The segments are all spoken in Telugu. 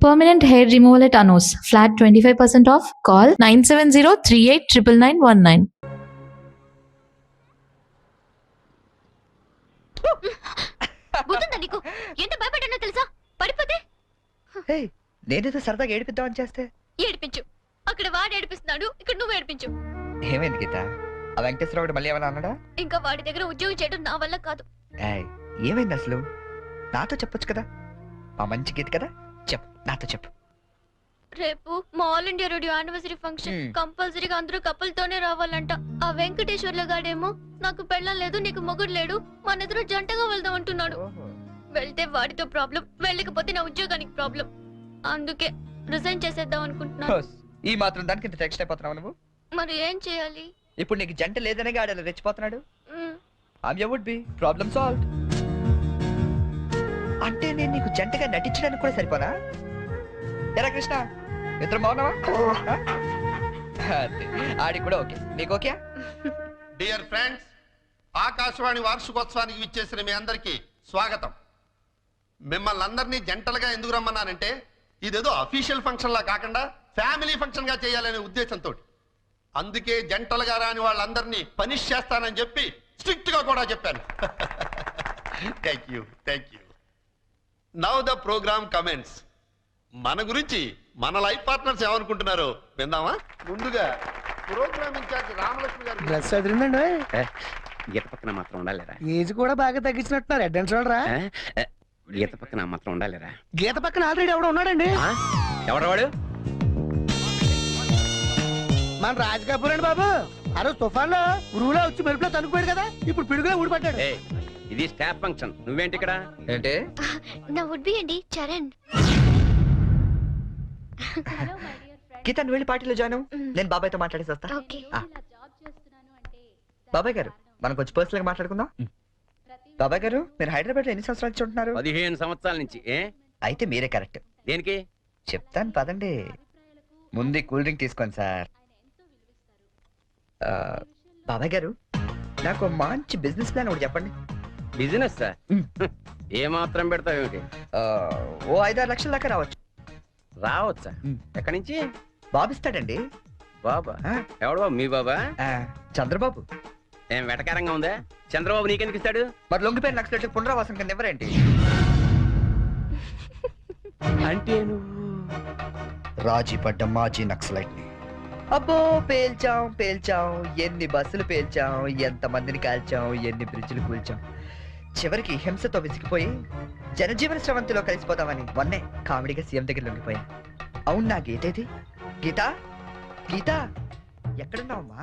Permanent hair removal at Anos. Flat 25% off. Call 970-389919. బుద్ధుందా నీకు? ఎంత భయపడ్డానో తెలుసా? పడిపోతే నేనేదో సరదాగా ఏడిపిద్దామని చేస్తే ఏడిపించు. అక్కడ వాడు ఏడిపిస్తున్నాడు, ఇక్కడ నువ్వు ఏడిపించు. ఏమైంది గీత? ఆ వెంకటేశ్వరరావు మళ్ళీ ఏమన్నా అన్నాడా? ఇంకా వాడి దగ్గర ఉద్యోగం చేయడం నా వల్ల కాదు. ఏమైంది అసలు? నాతో చెప్పొచ్చు కదా, మా మంచి గీత కదా. చెప్పు, నాతో చెప్పు. రేపు మా all India radio anniversary function. కంపల్సరీగా అందరూ కపుల్ తోనే రావాలంట. ఆ వెంకటేశ్వర్ల గాడేమో నాకు పెళ్ళం లేదు, నీకు మొగుడు లేడు, మన ఇద్దరు జంటగా వెళ్దాం అంటున్నాడు. వెళ్తే వాడితో ప్రాబ్లం, వెళ్ళకపోతే నా ఉద్యోగానికి ప్రాబ్లం. అందుకే రిజైన్ చేసేద్దాం అనుకుంటున్నాను. ఈ మాత్రం దానికి ఇంత టెన్షన్ అయిపోతున్నావు నువ్వు? మరి ఏం చేయాలి? ఇప్పుడు నీకు జంట లేదనే గాడలా రెచ్చిపోతున్నాడు. I'm your would be problem solved. అంటే నేను నీకు జంటగా నటించడానికి కూడా సరిపోనా? ఎరా కృష్ణ, ఇద్దరు బాగున్నావా? ఆడి కూడా ఓకే, నీకు ఓకే? డియర్ ఫ్రెండ్స్, ఆకాశవాణి వార్షికోత్సవానికి విచ్చేసిన మీ అందరికీ స్వాగతం. మిమ్మల్ని అందరినీ జంటలుగా ఎందుకు రమ్మన్నానంటే, ఇదేదో అఫీషియల్ ఫంక్షన్ లా కాకుండా ఫ్యామిలీ ఫంక్షన్ గా చేయాలనే ఉద్దేశంతో. అందుకే జంటలుగా రాని వాళ్ళందరినీ పనిష్ చేస్తానని చెప్పి స్ట్రిక్ట్ గా కూడా చెప్పాను. Thank you, thank you. Now the programme comments. మన గురించి మన లైఫ్ పార్ట్నర్స్ ఏమనుకుంటున్నారో విందామా? ముందుగా ప్రోగ్రామ్ ఇన్ఛార్జ్ రామలక్ష్మి గారు. డ్రెస్ అదిరిందండి. గీత పక్కన మాత్రం ఉండాలిరా. ఏజ్ కూడా బాగా తగ్గించినట్టున్నారు. అడ్వాన్స్ చూడరా. గీత పక్కన మాత్రం ఉండాలిరా. గీత పక్కన ఆల్రెడీ ఎవడో ఉన్నాడండి. ఎవడవాడు? మన రాజ్ కపూర్ అండి బాబు. ఆ రోజు తుఫాన్ లో ఉరువులో వచ్చి మెరుపులో తనుకుపోయాడు కదా, ఇప్పుడు పిడుగులో ఊడిపడ్డాడు. ఇది స్టాఫ్ ఫంక్షన్, నువ్వేంటి ఇక్కడ? ఏంటి? నా వుడ్ బి అండి చరణ్. గీత నువ్వు వెళ్ళి పార్టీలో జాయిన్. నేను బాబాయ్తో మాట్లాడేసి వస్తా. ఓకే. బాబాయ్ గారు, మనం కొంచెం పర్సనల్ గా మాట్లాడుకుందాం. బాబాయ్ గారు, మీరు హైదరాబాద్ లో ఎన్ని సంవత్సరాలు నుంచి ఉంటున్నారు? 15 సంవత్సరాల నుంచి. అయితే మీరే కరెక్ట్. దేనికి? చెప్తాను పదండి. ముందు కూల్ డ్రింక్ తీసుకోండి సార్. బాబాయ్ గారు, నాకు మంచి బిజినెస్ ప్లాన్ ఒకటి చెప్పండి. Business sir? ఏ మాత్రం పెడతావు ఏమిటి? ఓ 5-6 లక్షల దాకా రావచ్చు. రావచ్చా? ఎక్కడి నుంచి? బాబిస్తాడండి. బాబా? ఎవడు బాబు? మీ బాబా? చంద్రబాబు. ఏం వెటకారంగా ఉందా? చంద్రబాబు నీకెందుకు ఇస్తాడు? మరి లొంగిపోయిన నక్సలైట్లకు పునరావాసం కింద ఎవరేంటి? అంటే నువ్వు రాజీ పడ్డ మాజీ నక్సలైట్ ని. అబ్బో, పేల్చాం పేల్చాం, ఎన్ని బస్సులు పేల్చాం, ఎంత మందిని కాల్చాం, ఎన్ని బ్రిడ్జిలు కూల్చాం. చివరికి హింసతో విసిగిపోయి జనజీవన స్రవంతిలో కలిసిపోతామని మొన్నే కామెడీగా సీఎం దగ్గర లొంగిపోయా. అవును, నా గీత ఏది? గీత, గీత ఎక్కడున్నావమ్మా?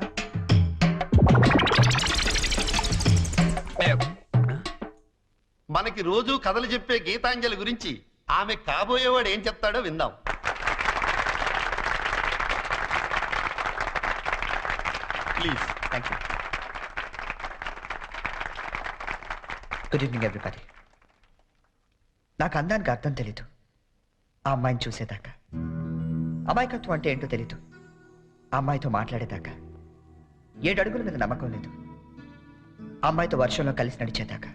మనకి రోజు కథలు చెప్పే గీతాంజలి గురించి ఆమె కాబోయేవాడు ఏం చెప్తాడో విందాం. Please. Thank you. Good evening everybody. నాకు అందానికి అర్థం తెలీదు ఆ అమ్మాయిని చూసేదాకా. అమాయకత్వం అంటే ఏంటో తెలీదు ఆ అమ్మాయితో మాట్లాడేదాకా. 7 అడుగుల మీద నమ్మకం లేదు ఆ అమ్మాయితో వర్షంలో కలిసి నడిచేదాకా.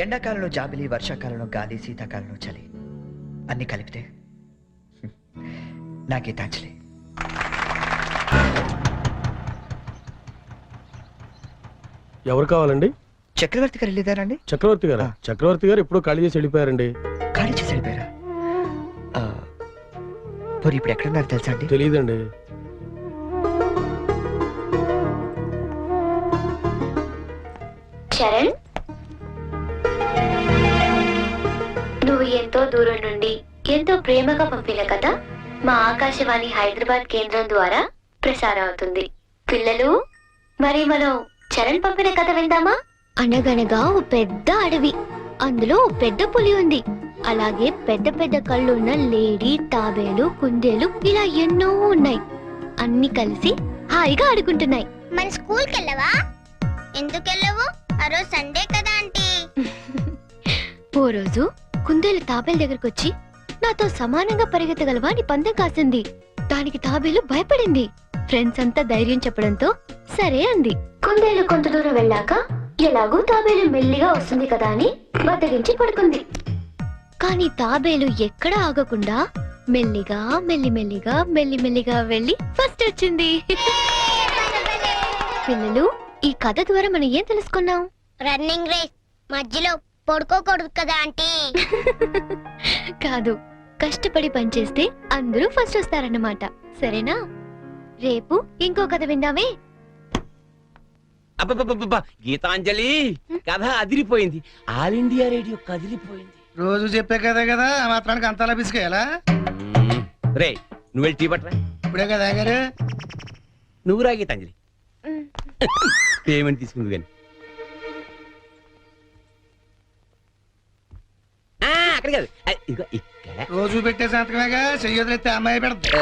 ఎండాకాలంలో జాబిలి, వర్షాకాలంలో గాలి, శీతాకాలంలో చలి, అన్ని కలిపితే నా గీతాంజలి. ఎవరు కావాలండి? చక్రవర్తి గారు వెళ్ళేదారండి? చక్రవర్తి గారు? చక్రవర్తి గారు ఎప్పుడో ఖాళీ చేసి వెళ్ళిపోయారండి. ఖాళీ చేసి వెళ్ళిపోయారా? మరి ఇప్పుడు ఎక్కడున్నారు తెలుసా అండి? తెలియదండి. చరణ్, నువ్వు ఎంతో దూరం నుండి ఎంతో ప్రేమగా పంపిన కథ మా ఆకాశవాణి హైదరాబాద్ కేంద్రం ద్వారా ప్రసారం అవుతుంది. పిల్లలు, మరి మనం చరణ్ పంపిన కథ విందామా? అనగనగా ఓ పెద్ద అడవి, అందులో ఓ పెద్ద పులి ఉంది. అలాగే పెద్ద పెద్ద కళ్ళున్న లేడీ, తాబేలు, కుందేలు, ఇలా ఎన్నో ఉన్నాయి. అన్ని కలిసి హాయిగా ఆడుకుంటున్నాయి. మన స్కూల్ కెళ్ళవా? ఎందుకు వెళ్ళవు? ఆ రోజు సండే కదా ఆంటీ. ఓ రోజు కుందేలు తాబేలు దగ్గరకు వచ్చి, నాతో సమానంగా పరిగెత్తగలవా అని పందెం కాసింది. దానికి తాబేలు భయపడింది. ఫ్రెండ్స్ అంతా ధైర్యం చెప్పడంతో సరే అంది. కుందేలు కొంత దూరం వెళ్ళాక ఎలాగూ తాబేలు మెల్లిగా వస్తుంది కదా అని బద్దగించి పడుకుంది. కానీ తాబేలు ఎక్కడ ఆగకుండా మెల్లిగా మెల్లిమెల్లిగా మెల్లిమెల్లిగా వెళ్ళి ఫస్ట్ వచ్చింది. పిల్లలు, ఈ కథ ద్వారా మనం ఏం తెలుసుకున్నాం? రన్నింగ్ రేస్ మధ్యలో పడుకోకూడదు కదా ఆంటీ. కాదు, కష్టపడి పనిచేస్తే అందరూ ఫస్ట్ వస్తారన్నమాట. సరేనా? రేపు ఇంకో కథ విందామే. అబ్బబ్బబ్బబ్బా, గీతాంజలి కథ అదిరిపోయింది. ఆల్ ఇండియా రేడియో కదిలిపోయింది. రోజు చెప్పే కదే కదా, ఆ మాత్రానికి అంతలా పిసికేయాలా? రే నువ్వు వెళ్ళి టీ పట్టరా. ఇప్పుడే కదా గారు. నువ్వు రా గీతాంజలి. పేమెంట్ తీసుకుంది కానీ అక్కడ కాదు, ఇదిగో ఇక్కడ. రోజు పెట్టే సంతకమేగా, చెయ్యొదిలేస్తే అమ్మాయి పెడతా.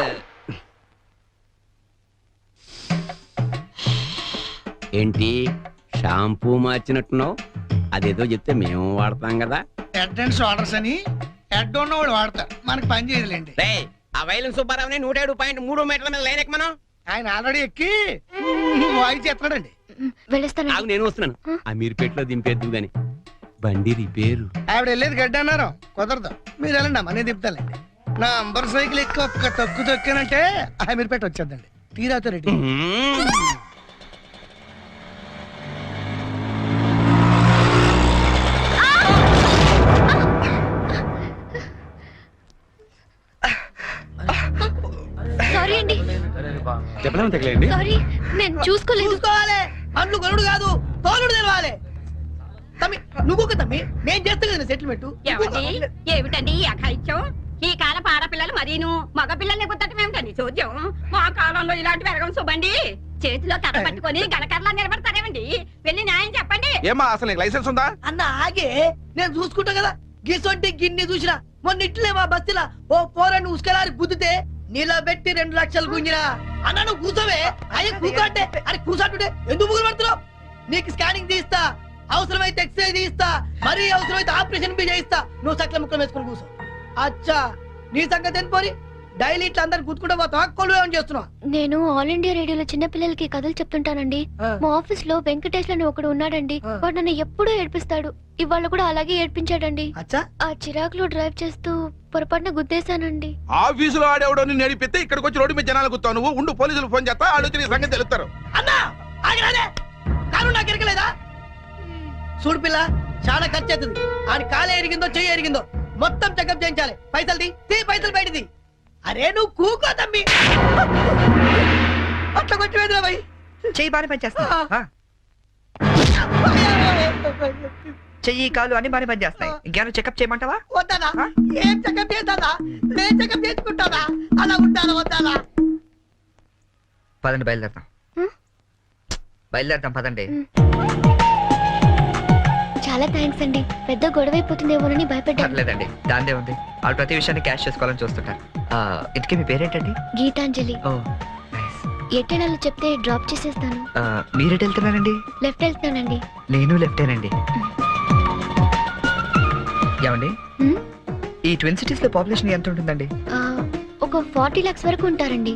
ఏంటి షాంపూ మార్చినట్టున్నావు? అదేదో చెప్తే మేము వాడతాం కదా. హెడ్ అండ్ షోల్డర్స్ అని హెడ్ ఉన్నవాడు వాడతారు, మనకి పని చేయదులేండి. రే ఆ వైలం సుబ్బారావుని 107.3 మీటర్ల మీద లైన్ ఎక్కమను. ఆయన ఆల్రెడీ ఎక్కి వాయిస్ ఎత్తాడండి. వెళ్ళొస్తాను. ఆగు, నేను వస్తున్నాను. ఆ మీరుపేటలో దింపేద్దు గాని బండి రిపేరు. ఆవిడ వెళ్ళేది గడ్డ అన్నారు, కుదరదు. మీరు వెళ్ళండి అమ్మా, నేను తిప్పుతానండి. నా అంబర్ సైకిల్ ఎక్కి ఒక్క తొక్కు తొక్కానంటే ఆ మీరు పెట్టి వచ్చేద్దండి. తీరాతో రెడ్డి. సారీ అండి, చెప్పలేము తగలేండి. సారీ, నేను చూసుకోలేదు. చూసుకోవాలి, అండ్లు కొనుడు కాదు, తోలుడు తెలవాలి. తమ్మి నువ్వు తమ్మి, నేను చేస్తా కదా సెటిల్మెంట్. ఏమిటండి ఈ అఘాయిత్యం? ఈ కాలం ఆడపిల్లలు మరీను మగ పిల్లల్ని గుర్తటం ఏమిటండి చూద్దాం? మా కాలంలో ఇలాంటి వెరగం చూబండి. చేతిలో కర్ర పట్టుకొని గడకర్లా నిలబడతారేమండి? వెళ్ళి న్యాయం చెప్పండి. ఏమా అసలు నీకు లైసెన్స్ ఉందా? అన్న ఆగే, నేను చూసుకుంటా కదా. గిసొంటి గిన్ని చూసినా మొన్న ఇట్లే మా బస్తీలా ఓ పోరని ఉసుకలారి గుద్దితే నిలబెట్టి 2 లక్షలు గుంజినా. అన్న నువ్వు కూర్చోవే. అయ్యే కూకంటే అరే కూర్చోంటుంటే ఎందుకు ముగ్గురు పడుతున్నావు? నీకు స్కానింగ్ తీస్తా, అవసరమైతే ఎక్స్రే తీస్తా, మరీ అవసరమైతే ఆపరేషన్ బి చేయిస్తా. నువ్వు సకల ముక్కలు వేసుకుని కూర్చో. అచ్చా, నీ సంగతి ఎంత పోరి? డైలీ ఇట్లా అందరు గుర్తుకుంటా పోతావా? కొలు ఏమని చేస్తున్నావు? నేను ఆల్ ఇండియా రేడియోలో చిన్న పిల్లలకి కథలు చెప్తుంటానండి. మా ఆఫీస్ లో వెంకటేష్ అని ఒకడు ఉన్నాడండి. వాడు నన్ను ఎప్పుడూ ఏడ్పిస్తాడు. ఇవాళ కూడా అలాగే ఏడ్పించాడండి. అచ్చా, ఆ చిరాకులో డ్రైవ్ చేస్తూ పొరపాటున గుద్దేశానండి. ఆఫీసులో ఆడేవాడు నిన్ను నడిపితే ఇక్కడికి వచ్చి రోడ్డు మీద జనాలు గుర్తావు. నువ్వు ఉండు, పోలీసులు ఫోన్ చేస్తా, ఆలోచన నీ సంగతి తెలుస్తారు. అన్నా ఆగిరాదే, కారు నాకు ఎరకలేదా? చూడు పిల్ల, చాలా ఖర్చు అవుతుంది. ఆడి కాలే ఎరిగిందో చెయ్యి ఎరిగిందో మొత్తం చెకప్ చేయించాలి. పైసలు తీ పైసలు బయటది. అరే నువ్వు కూకో తమ్మి, అట్లా కొట్టి వేదిరా భయ్. చెయ్యి బాగానే పనిచేస్తా. చెయ్యి కాలు అన్ని బాగానే పనిచేస్తాయి. ఇంకేమైనా చెకప్ చేయమంటావా? వద్దానా? ఏం చెకప్ చేస్తానా? నేను చెకప్ చేసుకుంటానా? అలా ఉంటానా వద్దానా? పదండి, బయలుదేరదాం. బయలుదేరదాం పదండి. చాలా థ్యాంక్స్ అండి. పెద్ద గొడవ అయిపోతుందేమోనని భయపడ్డాను. పర్లేదండి, దాందే ఉంది. వాళ్ళు ప్రతి విషయాన్ని క్యాష్ చేసుకోవాలని చూస్తుంటారు. ఇంతకీ మీ పేరేంటండి? గీతాంజలి. ఓ నైస్. ఎట్టెనాలో చెప్తే డ్రాప్ చేసేస్తాను. మీరెటు వెళ్తున్నారండి? లెఫ్ట్ వెళ్తానండి. నేను లెఫ్టేనండి. ఏమండి, హ్మ్? ఈ ట్విన్ సిటీస్ లో పాపులేషన్ ఎంత ఉంటుందండి? ఒక 40 lakhs వరకు ఉంటారండి.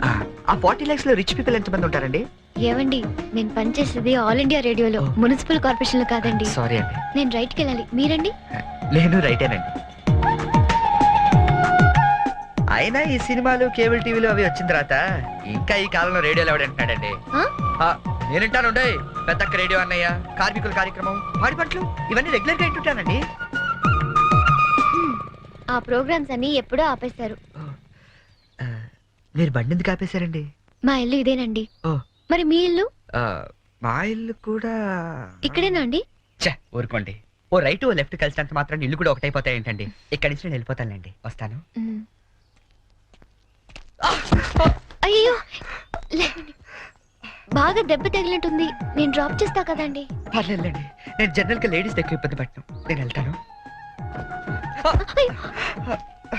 ఆ 40 lakhs లో రిచ్ పీపుల్ ఎంత మంది ఉంటారండి? ఏవండి, నేను పనిచేసేది ఆల్ ఇండియా రేడియోలో, మున్సిపల్ కార్పొరేషన్ లో కాదండి. సారీ అండి. నేను రైట్కి వెళ్ళాలి. మీరండి? నేను రైటేనండి. అయినా ఈ సినిమాలు కేబుల్ టీవీలు అవి వచ్చిన తర్వాత ఇంకా ఈ కాలంలో రేడియోలో ఎవడంటున్నాడండి? నేనంటాను, పెద్దక్క రేడియో అన్నయ్య, కార్మికుల కార్యక్రమం, పాడి పంటలు ఇవన్నీ రెగ్యులర్ గా వింటుంటానండి. ఆ ప్రోగ్రామ్స్ అన్ని ఎప్పుడో ఆపేశారు. మీరు బండి ఎందుకు ఆపేశారండి? మా ఇల్లు ఇదేనండి. ఓ. మరి మీ ఇల్లు? మా ఇల్లు కూడా ఇక్కడేనా అండి? ఊరుకోండి. ఓ రైట్ ఓ లెఫ్ట్ కలిసినంత మాత్రం ఇల్లు కూడా ఒకటైపోతాయి ఏంటండి? ఇక్కడి నుంచి నేను వెళ్ళిపోతానండి. వస్తాను. అయ్యో, లేవండి. బాగా దెబ్బ తగిలినట్టుంది. నేను డ్రాప్ చేస్తా కదండి. పర్లేదండి, నేను జనరల్ గా లేడీస్ ఎక్కువ ఇబ్బంది పట్టను. నేను వెళ్తాను.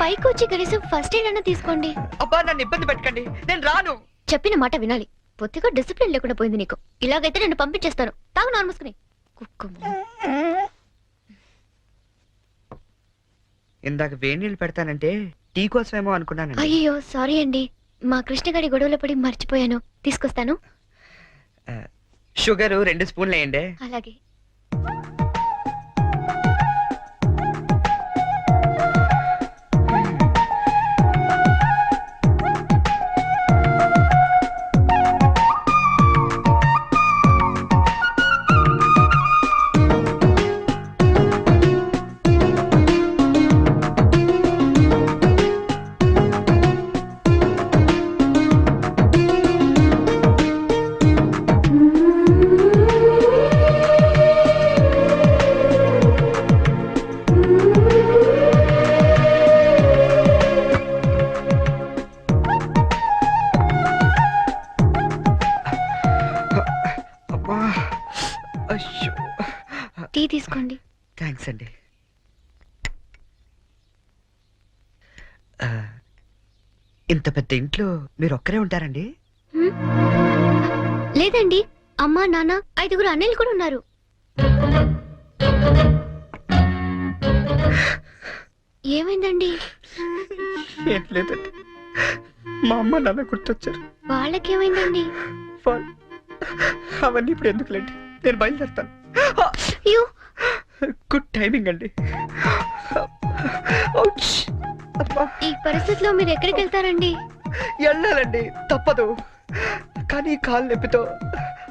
పైకి వచ్చి కనీసం ఫస్ట్ ఎయిడ్ అన్న తీసుకోండి. అబ్బా, నన్ను ఇబ్బంది పెట్టకండి, నేను రాను. చెప్పిన మాట వినాలి. పొత్తిగా డిసిప్లిన్ లేకుండా పోయింది నీకు. ఇలాగైతే నేను పంపించేస్తాను. తాగు నాన్న మూసుకుని. ఇందాక వేడి నీళ్ళు పెడతానంటే టీ కోసమేమో అనుకున్నాను. అయ్యో సారీ అండి, మా కృష్ణగాడి గొడవలో పడి మర్చిపోయాను. తీసుకొస్తాను. షుగర్ 2 స్పూన్లు వేయండి. అలాగే. ఇంత పెద్ద ఇంట్లో మీరు ఒక్కరే ఉంటారండి? లేదండి, అమ్మా నాన్న 5 అన్నయ్యలు కూడా ఉన్నారు. ఏమైందండి? ఏం లేదండి, మా అమ్మ నాన్న గుర్తొచ్చారు. వాళ్ళకేమైందండి? అవన్నీ ఇప్పుడు ఎందుకులేండి, నేను బయలుదేరుతాను. అయ్యో, గుడ్ టైమింగ్ అండి. ఈ పరిస్థితిలో మీరు ఎక్కడికి వెళ్తారండి? వెళ్ళాలండి, తప్పదు. కానీ కాలు నొప్పితో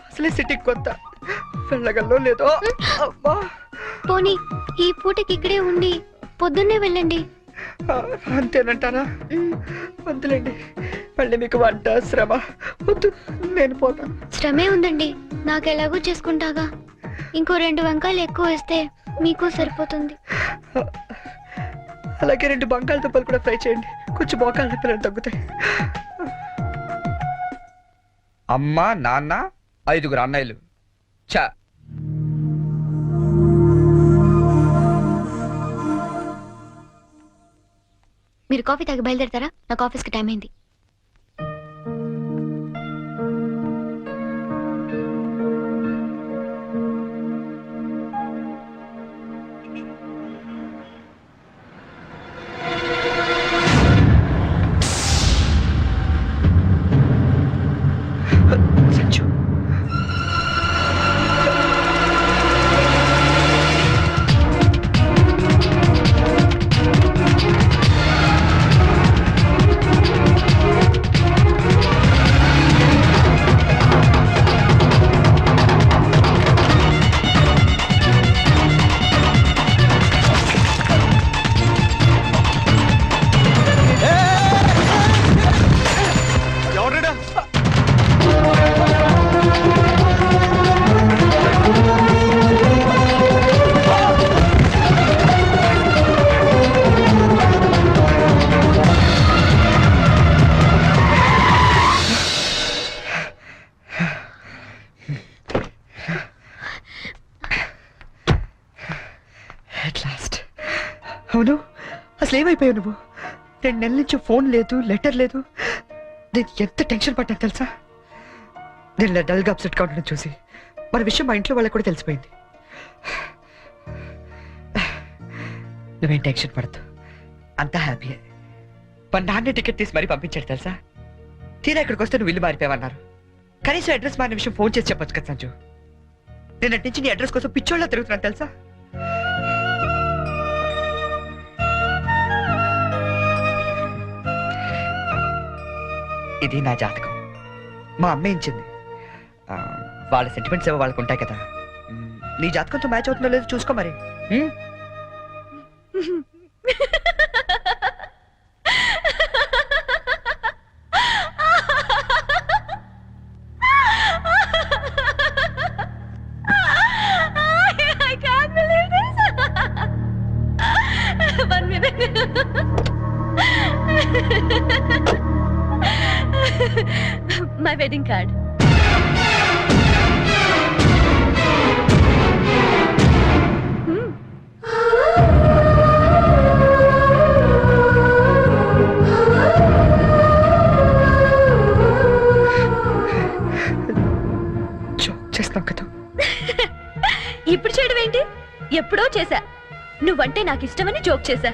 అసలే సిటీకి కొత్త, వెళ్ళగల్లో లేదో. పోనీ ఈ పూటకి ఇక్కడే ఉండి పొద్దున్నే వెళ్ళండి. అంతేనంటారా? వద్దులేండి, మళ్ళీ మీకు వంట శ్రమ వద్దు, నేను పోతాను. శ్రమే ఉందండి, నాకు ఎలాగో చేసుకుంటాగా. ఇంకో 2 వంకాయలు ఎక్కువ వేస్తే మీకు సరిపోతుంది. అలాగే 2 బంగాళదుంపలు కూడా ఫ్రై చేయండి, కొంచెం మోకాళ్ళ నొప్పులు తగ్గుతాయి. అమ్మ నాన్న 5 అన్నయ్యలు. చా, మీరు కాఫీ తాగి బయలుదేరతారా? నాకు ఆఫీస్కి టైం అయింది. సంచు, అవును, అసలు ఏమైపోయావు నువ్వు? 2 నెలల నుంచి ఫోన్ లేదు, లెటర్ లేదు. నేను ఎంత టెన్షన్ పడ్డాను తెలుసా? నేను ఇలా డల్గా అప్సెట్గా ఉండడం చూసి మన విషయం మా ఇంట్లో వాళ్ళకి కూడా తెలిసిపోయింది. నువ్వేం టెన్షన్ పడద్దు, అంతా హ్యాపీయే. మా నాన్నే టికెట్ తీసి మరీ పంపించాడు తెలుసా? తీరా ఇక్కడికి వస్తే నువ్వు ఇల్లు మారిపోయావన్నారు. కనీసం అడ్రస్ మారిన విషయం ఫోన్ చేసి చెప్పొచ్చు కదా సంజు. నేను అటు నుంచి నీ అడ్రస్ కోసం పిచ్చోళ్ళ తిరుగుతున్నాను తెలుసా? ఇది నా జాతకం, మా అమ్మ ఇచ్చింది. వాళ్ళ సెంటిమెంట్స్ ఏవో వాళ్ళకు ఉంటాయి కదా. నీ జాతకంతో మ్యాచ్ అవుతుందో లేదో చూసుకో మరి. My wedding card. చేస్తాం కదా. ఇప్పుడు చేయడం ఏంటి? ఎప్పుడో చేశా. నువ్వంటే నాకు ఇష్టమని జోక్ చేశా.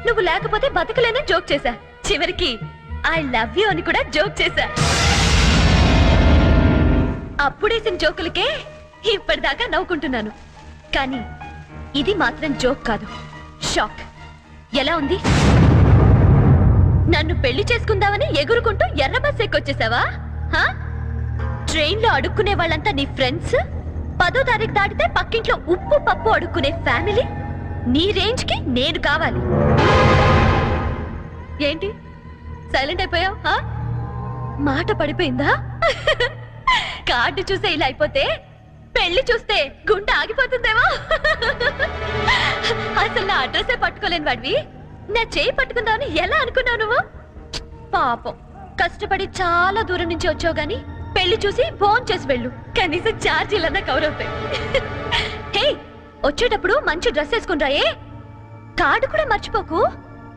నువ్వు లేకపోతే బతకలేనని జోక్ చేశా. చివరికి ఐ లవ్ యూ అని కూడా జోక్ చేశా. అప్పుడేసిన జోకులకే ఇప్పటిదాకా నవ్వుకుంటున్నాను. కానీ ఇది మాత్రం జోక్ కాదు, షాక్. ఎలా ఉంది? నన్ను పెళ్లి చేసుకుందామని ఎగురుకుంటూ ఎర్ర బస్ ఎక్కొచ్చేసావా? ట్రైన్ లో అడుక్కునే వాళ్ళంతా నీ ఫ్రెండ్స్, 10వ తారీఖు దాటితే పక్కింట్లో ఉప్పు పప్పు అడుక్కునే ఫ్యామిలీ. నీ రేంజ్ కి నేను కావాలి. ఏంటి సైలెంట్ అయిపోయావు? మాట పడిపోయిందా? కార్డు చూసే ఇలా అయిపోతే పెళ్లి చూస్తే గుండె ఆగిపోతుందేమో. అసలు నా అడ్రస్సే పట్టుకోలేని వాడివి నా చేయి పట్టుకుందామని ఎలా అనుకున్నావు నువ్వు? పాపం, కష్టపడి చాలా దూరం నుంచి వచ్చావు గాని పెళ్లి చూసి ఫోన్ చేసి వెళ్ళు, కనీసం ఛార్జీలన్నా కవర్ అవుతాయి. హే, వచ్చేటప్పుడు మంచి డ్రెస్ వేసుకుని రాయే. కార్డు కూడా మర్చిపోకు,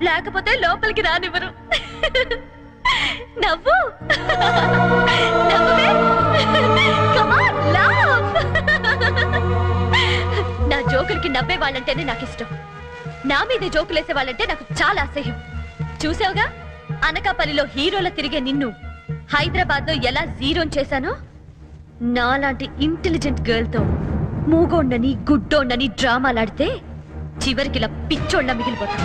లేకపోతే లోపలికి రానివ్వరు. నవ్వు నవ్వే. Come on, laugh. నా జోకులకి నవ్వే వాళ్ళంటేనే నాకు ఇష్టం. నా మీద జోకులేసే వాళ్ళంటే నాకు చాలా అసహ్యం. చూసావుగా అనకాపల్లిలో హీరోల తిరిగే నిన్ను హైదరాబాద్ లో ఎలా జీరోన్ చేశానో, నాలాంటి ఇంటెలిజెంట్ గర్ల్ తో మూగోండని గుడ్డోండని డ్రామాలాడితే చివరికి ఇలా పిచ్చోళ్ళ మిగిలిపోతా.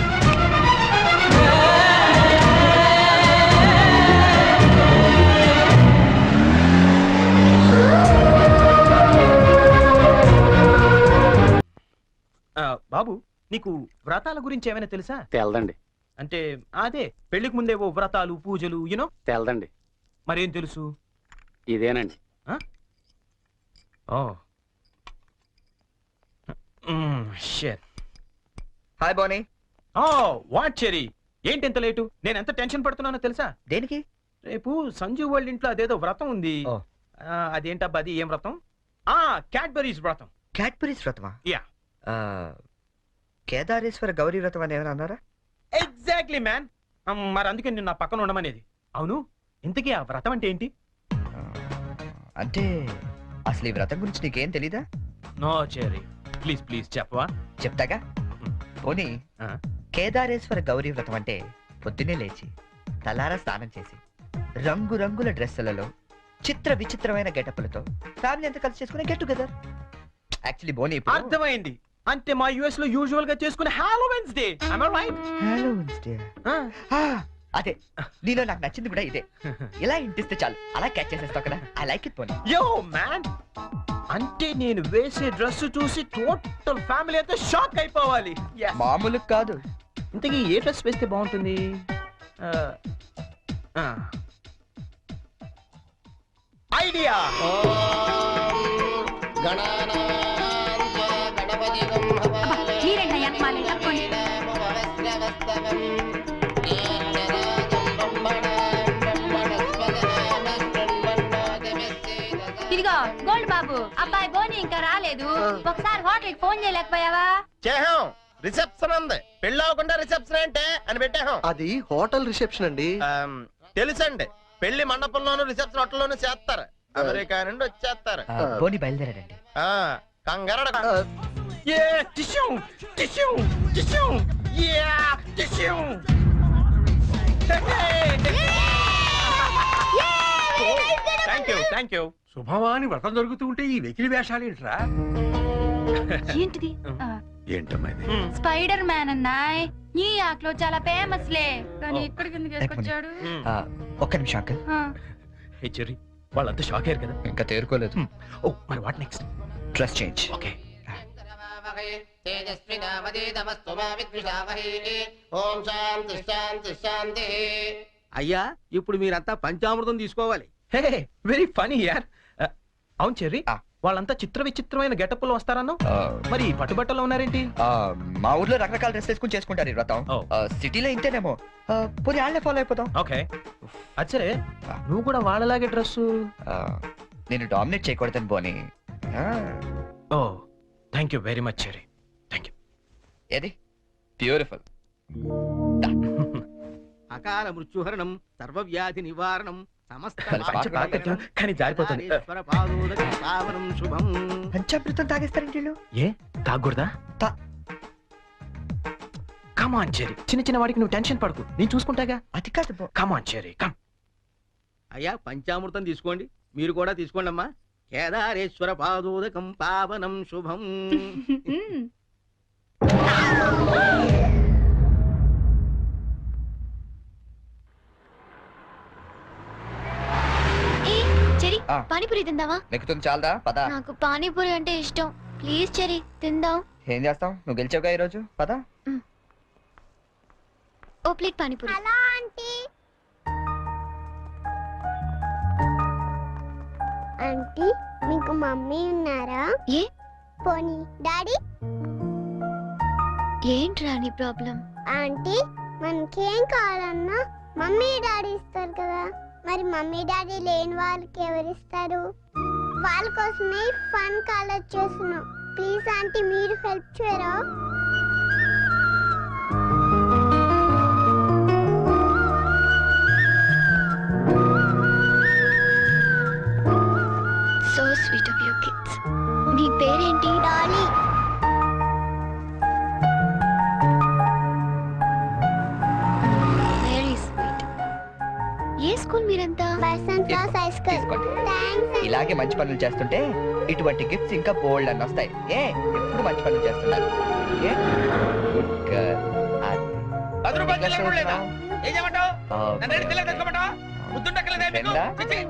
బాబు, నీకు వ్రతాల గురించి ఏమైనా తెలుసా? తెల్దండి. అంటే అదే పెళ్లికి ముందేవో వ్రతాలు పూజలు యూనో. తెల్దండి. మరేం తెలుసు? ఇదేనండి. Oh shit. Hi Bonnie. Oh what cherry, ఏంటి ఎంత లేటు? నేను ఎంత టెన్షన్ పడుతున్నానో తెలుసా? దేనికి? రేపు సంజు వాళ్ళ ఇంట్లో అదేదో వ్రతం ఉంది. ఓ. అదేంటబ్బా, అది ఏం వ్రతం? క్యాడ్బరీస్ వ్రతం. క్యాడ్బరీస్ వ్రతమా? యా, కేదారేశ్వర గౌరీ వ్రతం అని ఏమైనా అన్నారా? Exactly man. మరి అందుకే నేను నా పక్కన ఉండమనేది. అవును, ఇంతకీ ఆ వ్రతం అంటే ఏంటి? అంటే అసలు ఈ వ్రతం గురించి నీకేం తెలీదా? నో చెరీ, ప్లీజ్ ప్లీజ్ చెప్పవా? చెప్తాగా. పోనీ కేదారేశ్వర గౌరీ వ్రతం అంటే పొద్దున్నే లేచి తలారా స్నానం చేసి రంగురంగుల డ్రెస్సులలో చిత్ర విచిత్రమైన గెటప్లతో ఫ్యామిలీ అంతా కలిసి చేసుకునే గెట్ టుగెదర్. యాక్చువల్లీ బోనీ అర్థమైంది. అంటే మా యుఎస్ లో యూజువల్ గా చేసుకునే హాలోవెన్స్ డే. అదే నీలో నాకు నచ్చింది కూడా ఇదే. ఇలా ఇంటిస్తే చాలు అలా క్యాచ్ చేసేస్తావు కదా. ఐ లైక్ ఇట్ పోనీ. యో మ్యాన్, అంటే నేను వేసే డ్రెస్ చూసి టోటల్ ఫ్యామిలీ అంతా షాక్ అయిపోవాలి. మామూలు కాదు. ఇంతకీ ఏ డ్రెస్ వేస్తే బాగుంటుంది? ఐడియా. ఇదిగో గోల్డ్ బాబు, అబ్బాయి బోని ఇంకా రాలేదు. ఒకసారి హోటల్ ఫోన్ చేయలేకపోయావా? చేహాం, రిసెప్షన్ ఉంది. పెళ్ళి అవ్వకుండా రిసెప్షన్ అంటే అని పెట్టాం. అది హోటల్ రిసెప్షన్ అండి. తెలుసండి, పెళ్లి మండపంలోను రిసెప్షన్ హోటల్లోనూ చేస్తారు. అమెరికా నుండి వచ్చేస్తారు. పోనీ బయలుదేరాడండి. కంగారడ. Thank you. శుభవాని వ్రతం జరుగుతూ ఉంటే ఈ వెకిలి వేషాలు ఏంట్రా? ఏంటిది? ఏంటమ్మా ఇది? స్పైడర్ మ్యాన్ అన్నాయ్. ఈ ఆక్లో చాలా ఫేమస్ లే, కానీ ఇక్కడికి ఎందుకు వేసుకొచ్చాడు? ఒక్క నిమిషం అంకల్. హే చెర్రీ, వాళ్ళంతా షాక్ అయ్యారు కదా. ఇంకా తేరుకోలేదు. ఓ మరి what next? Dress change. Okay. అయ్యా, ఇప్పుడు మీరంతా పంచామృతం తీసుకోవాలి. హే వెరీ ఫనీ యార్. అవును చెర్రీ, వాళ్ళంతా చిత్ర విచిత్రమైన గెటప్ లో వస్తారన్నా. మరి పట్టుబట్టలో ఉన్నారేంటి? మా ఊర్లో రకరకాల డ్రెస్ వేసుకుని చేసుకుంటారు ఈ వ్రతం. సిటీలో ఇంతేనేమో. పోనీ వాళ్ళే ఫాలో అయిపోతాం. ఓకే, అచ్చరే నువ్వు కూడా వాళ్ళలాగే డ్రెస్. నేను డామినేట్ చేయకూడదని పోనీ. Oh thank you very much cherry, thank you. ఏది బ్యూటిఫుల్. అకాల మృత్యుహరణం, సర్వవ్యాధి నివారణం, కానీ జారిపోతుంది. శుభం. పంచామృతం తాగేస్తారండి వీళ్ళు. ఏ తాగకూడదా? కమాన్ చెర్రీ, చిన్న చిన్న వాడికి నువ్వు టెన్షన్ పడకు, నేను చూసుకుంటాగా. అది కాదు. కమాన్ చెర్రీ, కమ్. అయ్యా, పంచామృతం తీసుకోండి. మీరు కూడా తీసుకోండి అమ్మా. కేదారేశ్వర పాదోదకం పావనం శుభం. పానీపూరి తిందావా? నెక్కుతుంది చాలదా? పద. నాకు పానీపూరి అంటే ఇష్టం. ప్లీజ్ చెరి తిందాం. ఏం చేస్తాం, నువ్వు గెలిచావుగా ఈ రోజు. పద. ఓ plate panipuri. Hello aunty. Aunty, మీకు మమ్మీ ఉన్నారా? ఏ పోనీ డాడీ? ఏంట్రా నీ ప్రాబ్లం? ఆంటీ, మనకేం కావాలన్నా మమ్మీ డాడీ ఇస్తారు కదా, మరి మమ్మీ డాడీ లేని వాళ్ళకి ఎవరిస్తారు? వాళ్ళ కోసమే ఫన్ కాలేజ్ చేస్తున్నాం. ప్లీజ్ ఆంటీ, మీరు హెల్ప్ చేయరా? స్కూల్ మీరంతా? Basant Ras high school. తీసుకోండి. థాంక్స్. ఇలాగే మంచి పనులు చేస్తుంటే ఇటువంటి గిఫ్ట్స్ ఇంకా బోల్డ్ అని వస్తాయి. ఎప్పుడు మంచి పనులు చేస్తున్నారు. Good girl. 10 రూపాయలు చిల్లర కూడా లేదా? ఏం చేయమంటావు? నన్ను ఏడు చిల్లర తెచ్చుకోమంటావా? బుద్ధుండక్కర్లేదా మీకు? రెండా? చిచ్చి.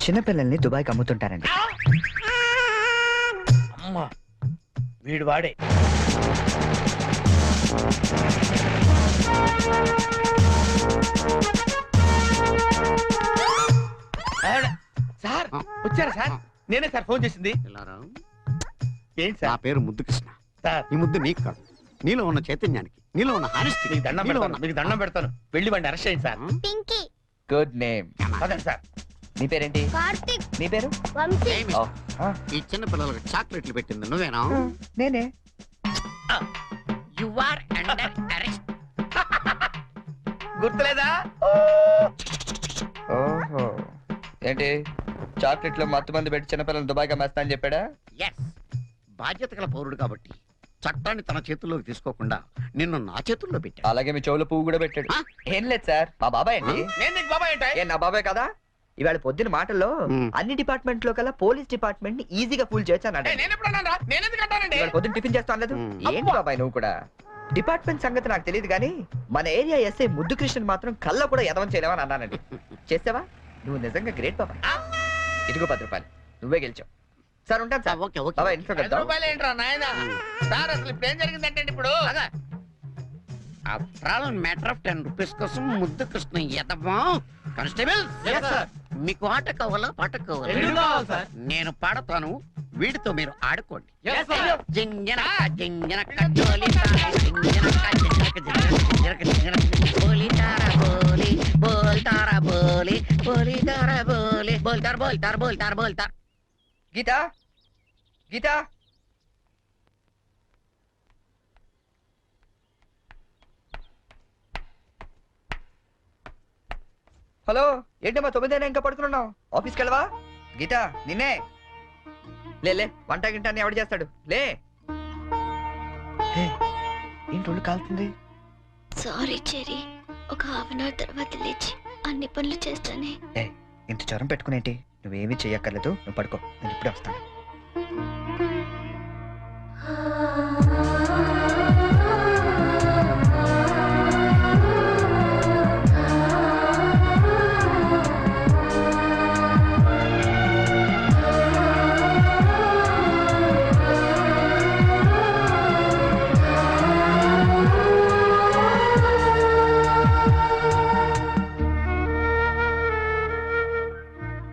చిన్నపిల్లల్ని దుబాయ్కి అమ్ముతుంటారండి. అమ్మా వీడు వాడే. సార్ వచ్చారా సార్? నేనే సార్ ఫోన్ చేసింది. ఏంటి నా సార్? పేరు ముద్దు కృష్ణ. సార్ ఈ ముద్దు నీకు కాదు, నీలో ఉన్న చైతన్యానికి, నీలో ఉన్న హానెస్టీ. మీకు దండం పెడతాను, మీకు దండం పెడతాను. వెళ్ళి వాడిని అరెస్ట్ చేయండి సార్. పింకీ. Good name. పదండి సార్. నీ పేరేంటి? కార్తిక్. నీ పేరు? వంశీ. ఓ, ఆ, ఈ చిన్న పిల్లలకు చాక్లెట్లు పెట్టింది నువ్వేనా? నేనే. You are under arrest. గుర్తులేదా? ఓహో, ఏంటి చాక్లెట్లో మత్తు మంది పెట్టి చిన్నపిల్లలు దుబాయ్కి అమ్మేస్తా అని చెప్పాడా? ఎస్, బాధ్యత గల పౌరుడు కాబట్టి చట్టాన్ని తన చేతుల్లోకి తీసుకోకుండా నిన్ను నా చేతుల్లో పెట్టా. అలాగే మీ చెవులో పువ్వు కూడా పెట్టాడు. ఆ? ఏం లేదు సార్, మా బాబాయ్ అండి. నేను నీకు బాబాయ్ ఏంటి? ఏ నా బాబాయ్ కదా. ఇవాళ పొద్దున మాటల్లో మ్. అన్ని డిపార్ట్మెంట్ లో కల్లా పోలీస్ డిపార్ట్మెంట్ ని ఈజీగా ఫూల్ చేయొచ్చు అన్నాడు. నేను ఎప్పుడు అన్నాను? నేను ఎందుకు అంటానండి? ఇవాళ పొద్దున టిఫిన్ చేస్తా అనలేదు. మ్. ఏంటి బాబాయ్ నువ్వు కూడా? డిపార్ట్మెంట్ సంగతి నాకు తెలియదు కానీ మన ఏరియా ఎస్ఐ ముద్దు కృష్ణ మాత్రం కళ్ళ కూడా ఎదవం చేయలేవని అన్నానండి. చేసావా? నువ్వు నిజంగా గ్రేట్ బాబాయ్. ఇదిగో 10 రూపాయలు, నువ్వే గెలిచావు. సార్ ఉంటాను సార్. Okay okay. బాబాయ్ ఇంట్లో 10 కలుద్దాం. రూపాయలు ఏంట్రా నాయన? సార్ అసలు ఇప్పుడు ఏం జరిగిందంటే ఇప్పుడు after all matter of 10 rupees కోసం ముద్దు కృష్ణ ఎదవా. కానిస్టేబుల్, మీకు ఆట కావాలా పాట రెండు కావాలా? కావాలి సార్. నేను పాడతాను, వీడితో మీరు ఆడుకోండి. Yes, sir. జింజనక జింజనక జోలి తార, జింజనక జింజనక జింజనక జింజనక బోలి తార బోలి బోల్ తార బోలి బోలి తార బోలి బోల్తార్ బోల్తార్ బోల్తార్ బోల్తార్. గీత, గీత, హలో. ఏంటమ్మా 9 ఇంకా పడుకున్నావు? ఆఫీస్కి వెళ్ళవా? గీత నిన్నే. లే వంట గింట అన్ని ఎవడు చేస్తాడు? లే. హే, ఏంటి ఒళ్ళు కాలుతుంది? సారీ చెరీ, ఒక హాఫ్ అన్ అవర్ తర్వాత లేచి అన్ని పనులు చేస్తానే. ఏ, ఇంత జ్వరం పెట్టుకునేంటి? నువ్వేమీ చెయ్యక్కర్లేదు, నువ్వు పడుకో, నేను ఇప్పుడే వస్తాను.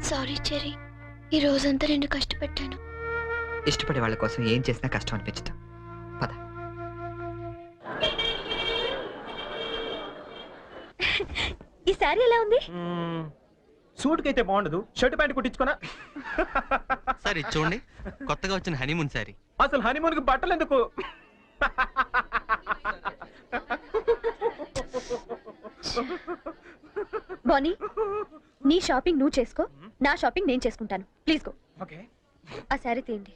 సారీ చెరీ, ఈ రోజంతా నేను కష్టపెట్టాను. ఇష్టపడే వాళ్ళ కోసం ఏం చేసినా కష్టం అనిపించదు. పద. ఈ సారీ ఎలా ఉంది? సూట్ కైతే బాగుండదు, షర్ట్ ప్యాంట్ కుట్టించుకోనా? సార్ ఇది చూడండి, కొత్తగా వచ్చిన హనీమూన్ సారీ. అసలు హనీమూన్ కి బట్టలు ఎందుకు? బానీ, నీ షాపింగ్ నువ్వు చేసుకో, నా షాపింగ్ నేను చేసుకుంటాను. Please go. ఓకే, ఆ సారీ తీయండి.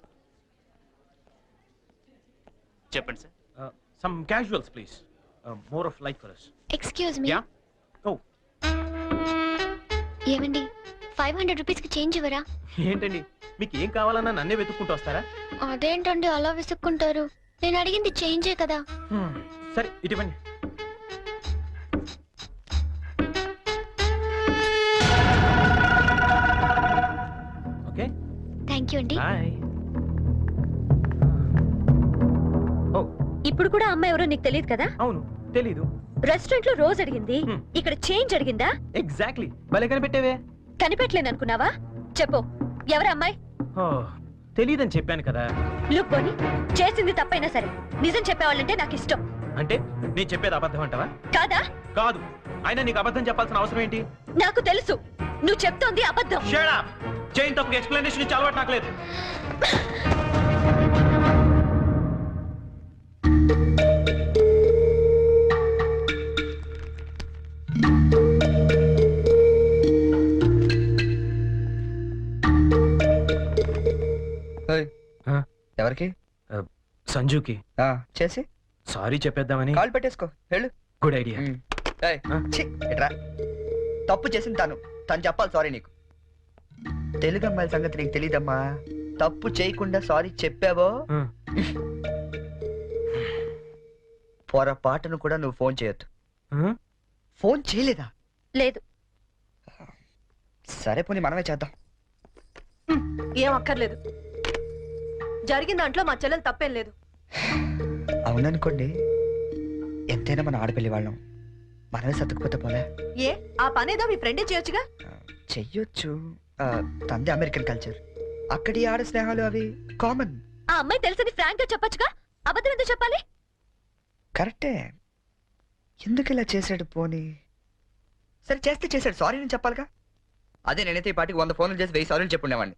చెప్పండి sir. Some casuals please, more of like colours. Excuse me. Yeah. Oh, ఏమండి, 500 రూపీస్కి చేంజ్ ఇవ్వరా? ఏంటండి మీకు ఏం కావాలన్నా నన్నే వెతుక్కుంటూ వస్తారా? అదేంటండి అలా విసుక్కుంటారు? నేను అడిగింది చేంజే కదా. సరే ఇటువంటి. ఓకే, థ్యాంక్ యూ అండి. బాయ్. ఇప్పుడు కూడా అమ్మాయి ఎవరో నీకు తెలియదు కదా? అవును తెలీదు. రెస్టారెంట్ లో రోజు అడిగింది, Hmm. ఇక్కడ చేంజ్ అడిగిందా? ఎగ్జాక్ట్లీ, భలే కనిపెట్టేవే. కనిపెట్టలేను అనుకున్నావా? చెప్పు, ఎవరు అమ్మాయి? తెలీదని చెప్పాను కదా. లుక్ బోని, చేసింది తప్పైనా సరే నిజం చెప్పేవాళ్ళంటే నాకు ఇష్టం. అంటే నేను చెప్పేది అబద్ధం అంటావా? కాదా? కాదు, అయినా నీకు అబద్ధం చెప్పాల్సిన అవసరం ఏంటి? నాకు తెలుసు నువ్వు చెప్తోంది అబద్ధం. Shut up! జైన్ తప్పుకి ఎక్స్ప్లెనేషన్ ఇచ్చి అలవాటు నాకు లేదు. ఎవరికి? సంజుకి చేసి సారీ చెప్పేద్దామని. కాల్ పెట్టేసుకో వెళ్ళు. Good idea. ఏయ్, ఛీ, ఇట్రా. తప్పు చేసింది తను చెప్పాలి సారీ నీకు. తెలుగు అమ్మాయిల సంగతి నీకు తెలియదమ్మా. తప్పు చేయకుండా సారీ చెప్పావో పొరపాటును కూడా నువ్వు ఫోన్ చేయొద్దు. ఫోన్ చేయలేదా? లేదు. సరే పోనీ మనమే చేద్దాం. ఏం అక్కర్లేదు. జరిగిన దాంట్లో మా చెల్లెలు తప్పేం లేదు. అవుననుకోండి, ఎంతైనా మన ఆడపిల్లి వాళ్ళం. మనమే సర్దుకుపోతే పోలే. ఏ ఆ పనేదో మీ ఫ్రెండే చేయొచ్చుగా. చెయ్యొచ్చు. తంది అమెరికన్ కల్చర్. అక్కడి ఆడ స్నేహాలు అవి కామన్. ఆ అమ్మాయి తెలిసింది ఫ్రాంక్ గా చెప్పొచ్చుగా. అబద్ధం ఎందుకు చెప్పాలి? కరెక్టే. ఎందుకు ఇలా చేశాడు పోనీ? సరే చేస్తే చేశాడు, సారీ నేను చెప్పాలిగా. అదే నేనైతే ఈ పాటికి 100 ఫోన్లు చేసి 1000 సారీలు చెప్పుండేవాడిని.